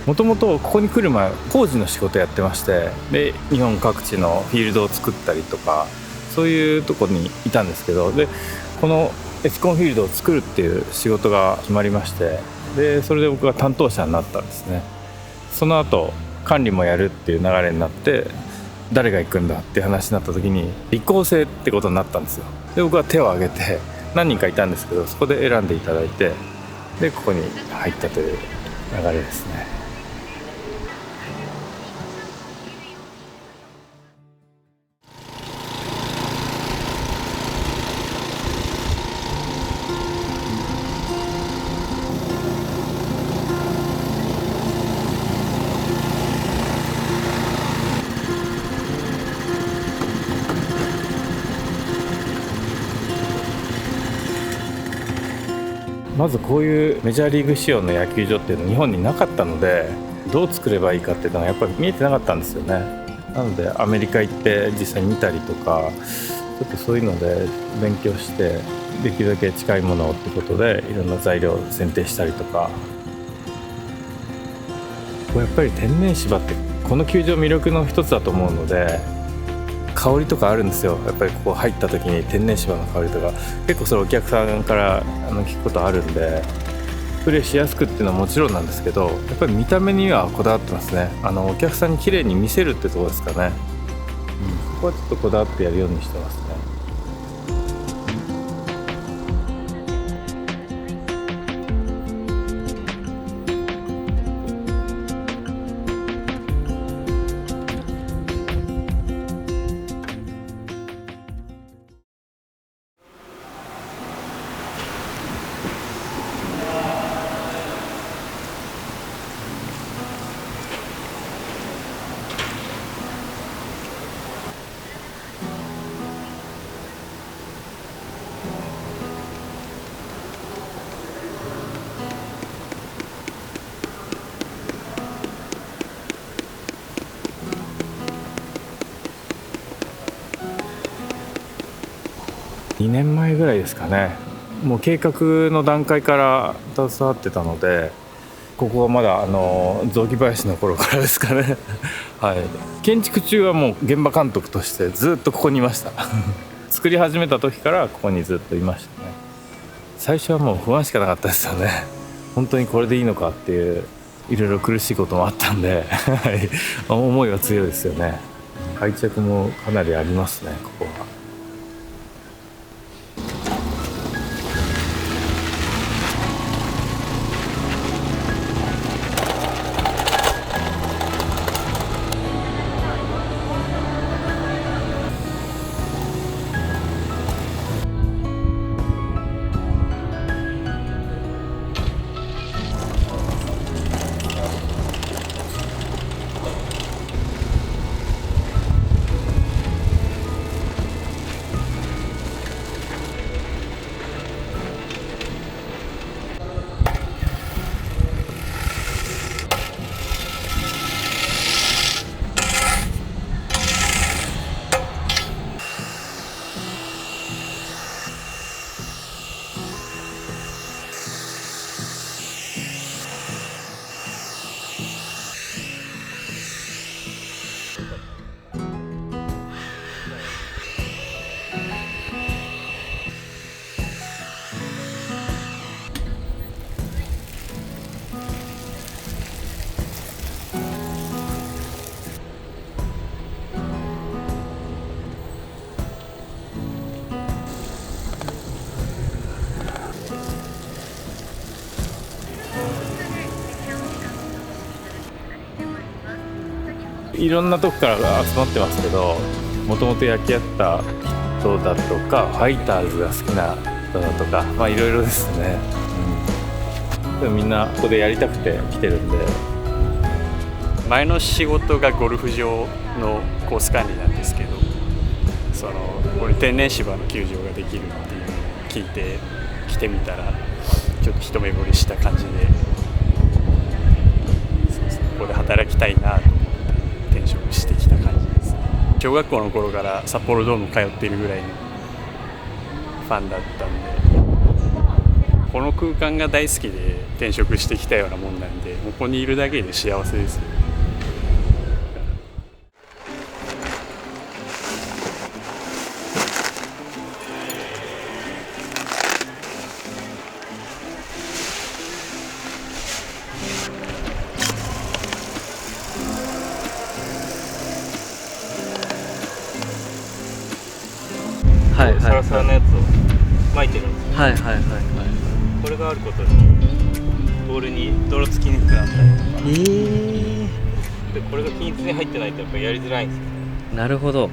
もともとここに来る前工事の仕事やってまして、で日本各地のフィールドを作ったりとかそういうとこにいたんですけど、でこのエスコンフィールドを作るっていう仕事が決まりまして、でそれで僕が担当者になったんですね。その後管理もやるっていう流れになって、誰が行くんだっていう話になった時に立候補制ってことになったんですよ。で僕は手を挙げて、何人かいたんですけどそこで選んでいただいて、でここに入ったという流れですね。まずこういうメジャーリーグ仕様の野球場っていうのは日本になかったので、どう作ればいいかっていうのがやっぱり見えてなかったんですよね。なのでアメリカ行って実際に見たりとか、ちょっとそういうので勉強して、できるだけ近いものってことでいろんな材料を選定したりとか。こうやっぱり天然芝ってこの球場魅力の一つだと思うので、香りとかあるんですよ。やっぱりここ入った時に天然芝の香りとか、結構それお客さんから聞くことあるんで、プレーしやすくっていうのはもちろんなんですけど、やっぱり見た目にはこだわってますね。お客さんに綺麗に見せるってところですかね。ここはちょっとこだわってやるようにしてますね。2年前ぐらいですかね。もう計画の段階から携わってたので、ここはまだ雑木林の頃からですかねはい、建築中はもう現場監督としてずっとここにいました作り始めた時からここにずっといましたね。最初はもう不安しかなかったですよね。本当にこれでいいのかっていう、いろいろ苦しいこともあったんで思いは強いですよね。愛着もかなりありますね、ここは。いろんなとこから集まってますけど、もともと野球やった人だとか、ファイターズが好きな人だとか、まあいろいろですね、でもみんなここでやりたくて来てるんで。前の仕事がゴルフ場のコース管理なんですけど、これ天然芝の球場ができるっていうのを聞いて来てみたら、ちょっと一目惚れした感じで、ここで働きたいなと思って転職してきた感じです。小学校の頃から札幌ドーム通っているぐらいのファンだったんで、この空間が大好きで転職してきたようなもんなんで、ここにいるだけで幸せです。はいはい、サラサラのやつを巻いてるんですよ。はいはいはいはい。これがあることでボールに泥つきにくくなったりとか、でこれが均一に入ってないとやっぱやりづらいんですよ。なるほど。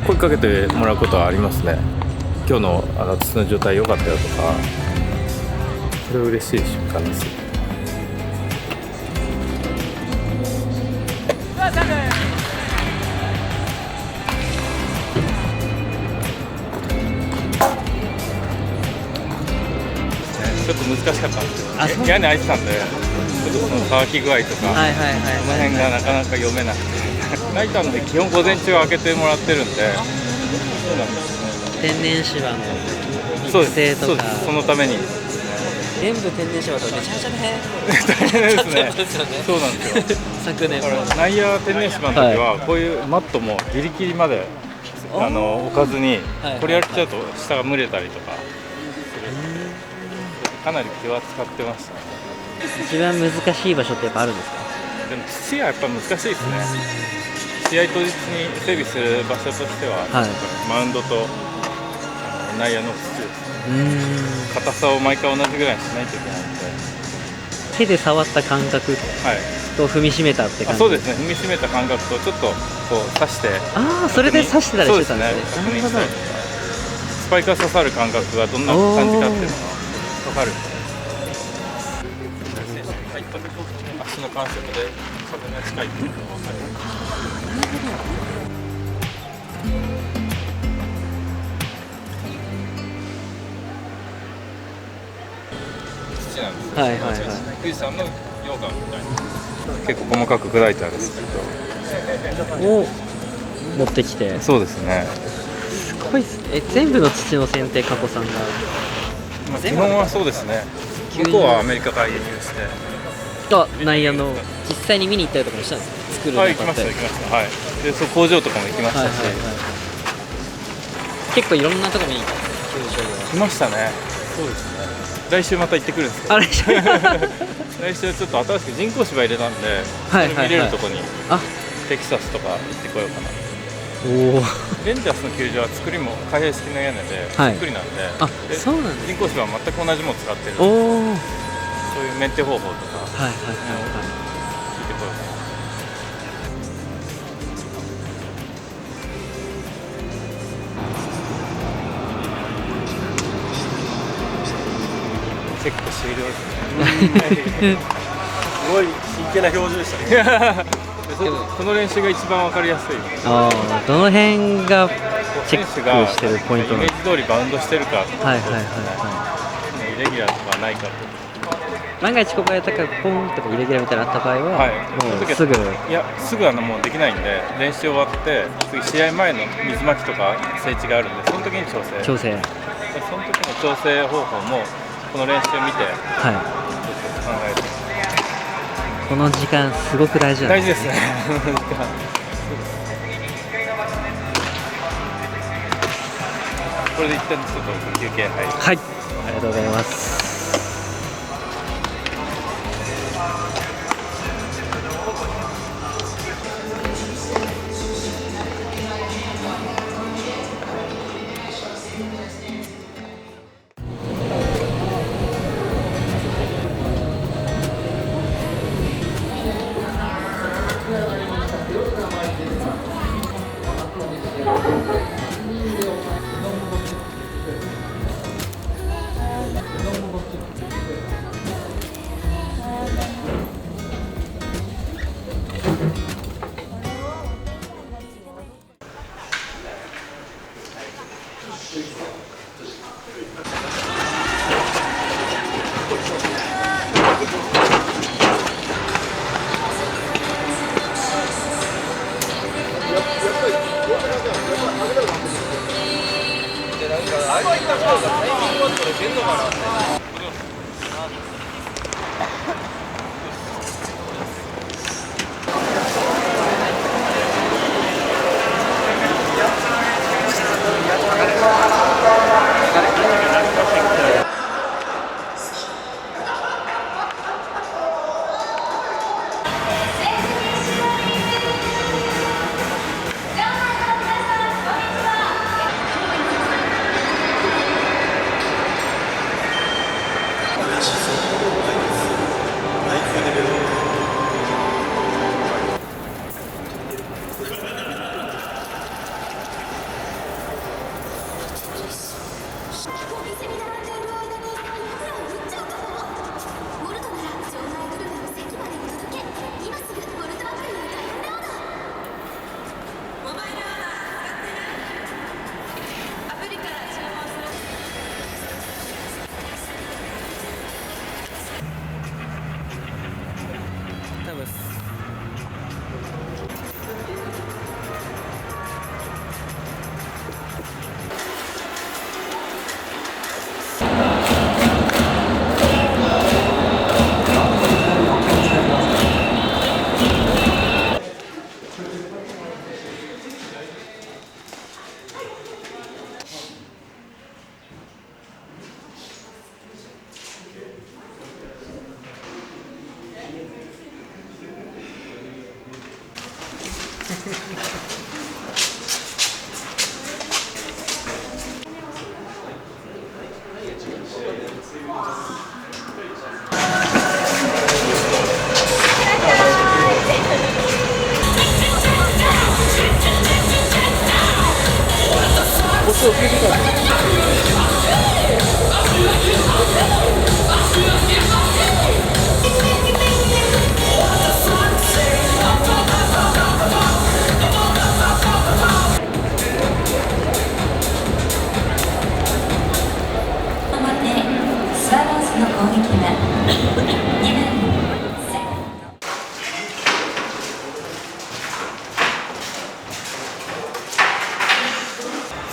声かけてもらうことはありますね。今日の土の状態良かったよとか、それは嬉しい瞬間です。ちょっと難しかったんですけど、屋根開いてたんで、ちょっとその乾き具合とか、はいはいはい、その辺がなかなか読めなくて。ナイターので基本午前中は開けてもらってるんで、そうなんですね。天然芝のそう育成とか、そのために全部天然芝とめちゃめちゃ大変ですね。そうなんですよ。昨年も内野天然芝の時はこういうマットもギリギリまで置かずに、これやっちゃうと下が蒸れたりとかする。かなり気は使ってましたね。一番難しい場所ってやっぱあるんですか？でも土はやっぱ難しいですね。試合当日に整備する場所としては、マウンドと内野の土です。硬さを毎回同じぐらいにしないといけないので、手で触った感覚と踏みしめたって感じ。そうですね。踏みしめた感覚とちょっとこう刺して、それで刺してたりしてたんですね。なるほど。スパイカー刺さる感覚がどんな感じかっていうのが分かる。足の感触で風が近いっていうのが分かる。土なんですよ。はいはいはい。富士山の溶岩みたいな。結構細かく砕いてあるんですけど。を持ってきて。そうですね。すごいですね。全部の土の選定加古さんが。基本はそうですね。向こうはアメリカから輸入して。内野の実際に見に行ったりとかもしたんですか？作るの。行きました行きました。はい。で工場とかも行きましたし、結構いろんなとこ見に行ったんですよ。球場は。来ましたね。そうですね。来週また行ってくるんですけど。来週ちょっと新しく人工芝入れたんで、見れるとこにテキサスとか行ってこようかな。レンジャースの球場は作りも開閉式の屋根でそっくりなんで、そうなんです。人工芝は全く同じものを使ってるんで、そういうメンテ方法とか聞いてこようかな。チェック終了ですね。すごい真剣な表情でしたね。この練習が一番わかりやすい。どの辺がチェックしてるポイントイメージ通りバウンドしてるか、イレギュラーとかないか。万が一ここやったからポンとかイレギュラーみたいなのあった場合は、もうすぐすぐもうできないんで、練習終わって次試合前の水まきとか整地があるんで、その時に調整。その時の調整方法もこの練習を見て考える。この時間すごく大事なんですね。大事ですね。これで一旦ちょっと休憩入ります。はい、ありがとうございます。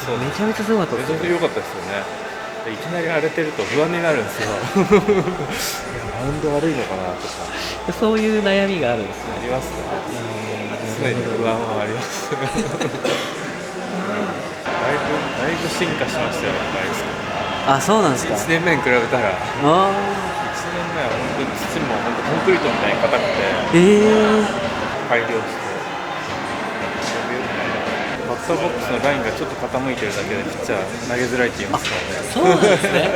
めちゃめちゃすごかっためちゃめちゃ良かったですよね。いきなり荒れてると不安になるんですよ。マウンド悪いのかなとか。そういう悩みがあるんですね。ありますね。常に不安はあります。だいぶ進化しましたよ、バイク。あ、そうなんですか。1年目に比べたら。1年目は本当に土も本当コンクリートみたいに硬くて。改良して。バッターボックスのラインがちょっと傾いてるだけでピッチャー投げづらいって言いますからね。そうなんですね。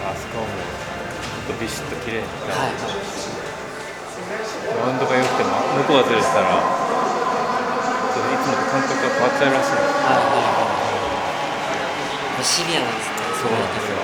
あそこはもうちょっとビシッと綺麗に、はい、マウンドが良くても向こうがずれてたらちょっといつもと感覚が変わっちゃうらしいんです。シビアなんですね。そうなんですよ。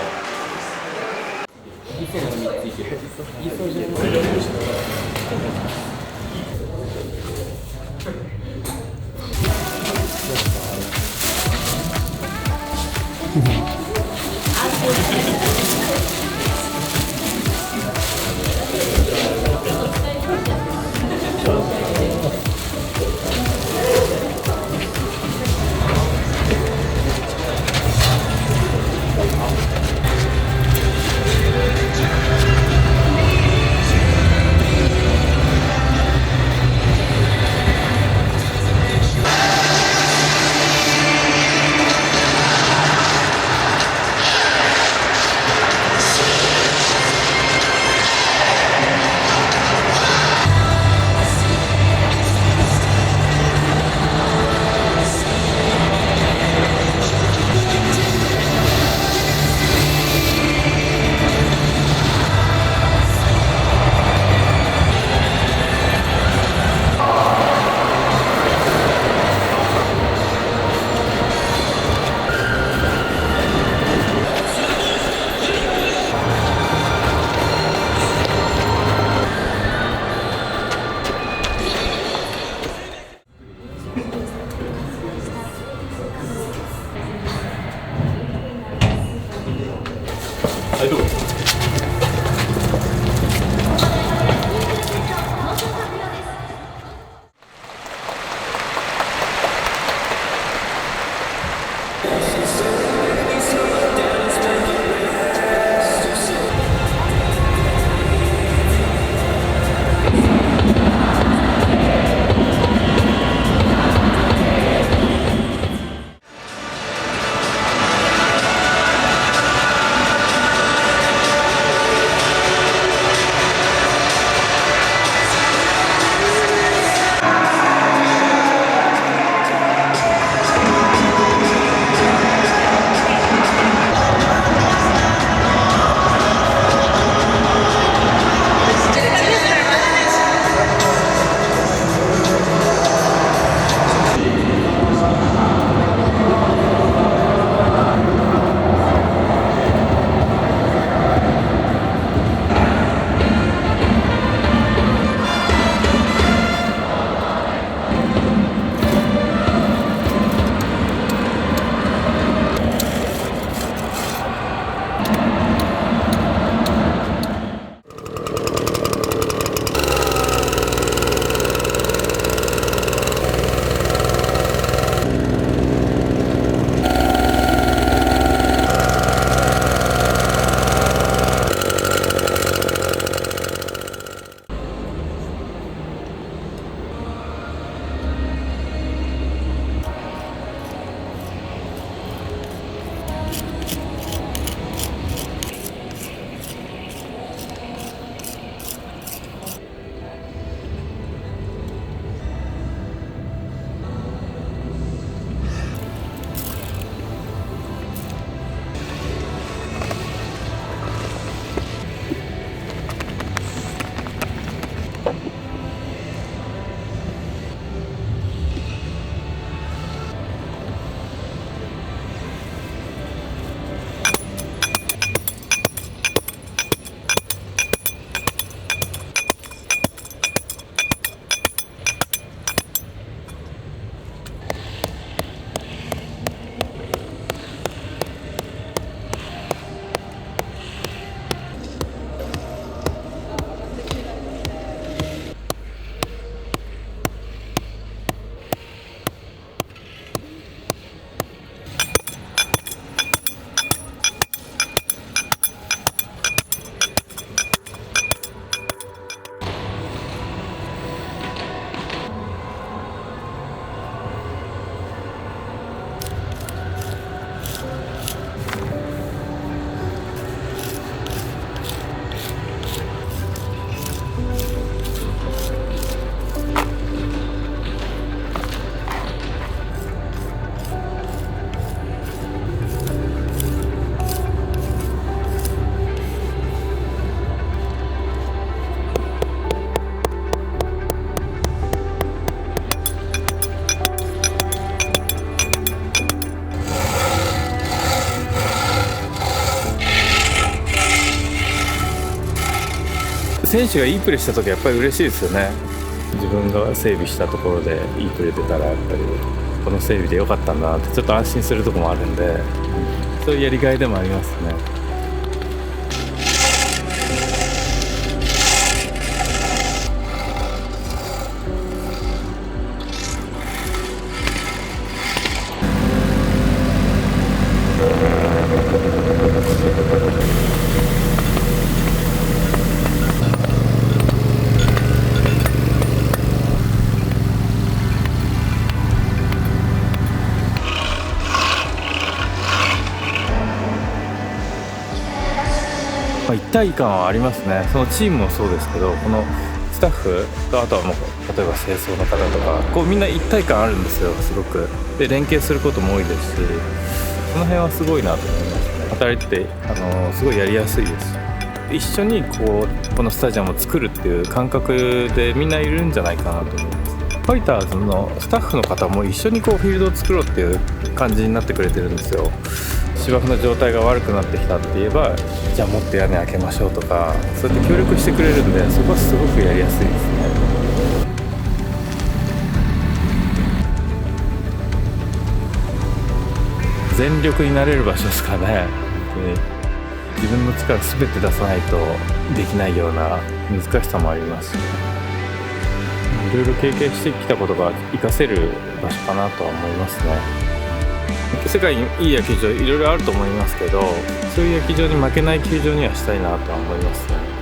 選手がいいプレーした時はやっぱり嬉しいですよね。自分が整備したところでいいプレー出たらやっぱりこの整備で良かったんだなってちょっと安心するところもあるんで、そういうやりがいでもありますね。一体感はありますね。そのチームもそうですけど、このスタッフとあとはもう例えば清掃の方とかこうみんな一体感あるんですよ、すごく。で連携することも多いですし、その辺はすごいなと思いますね。働いててすごいやりやすいですし、一緒にこのスタジアムを作るっていう感覚でみんないるんじゃないかなと思います。ファイターズのスタッフの方も一緒にフィールドを作ろうっていう感じになってくれてるんですよ。芝生の状態が悪くなってきたって言えば、じゃあもっと屋根開けましょうとか、そうやって協力してくれるんで、そこはすごくやりやすいですね。全力になれる場所ですかね。自分の力全て出さないとできないような難しさもありますし、いろいろ経験してきたことが活かせる場所かなとは思いますね。世界にいい野球場いろいろあると思いますけど、そういう野球場に負けない球場にはしたいなとは思いますね。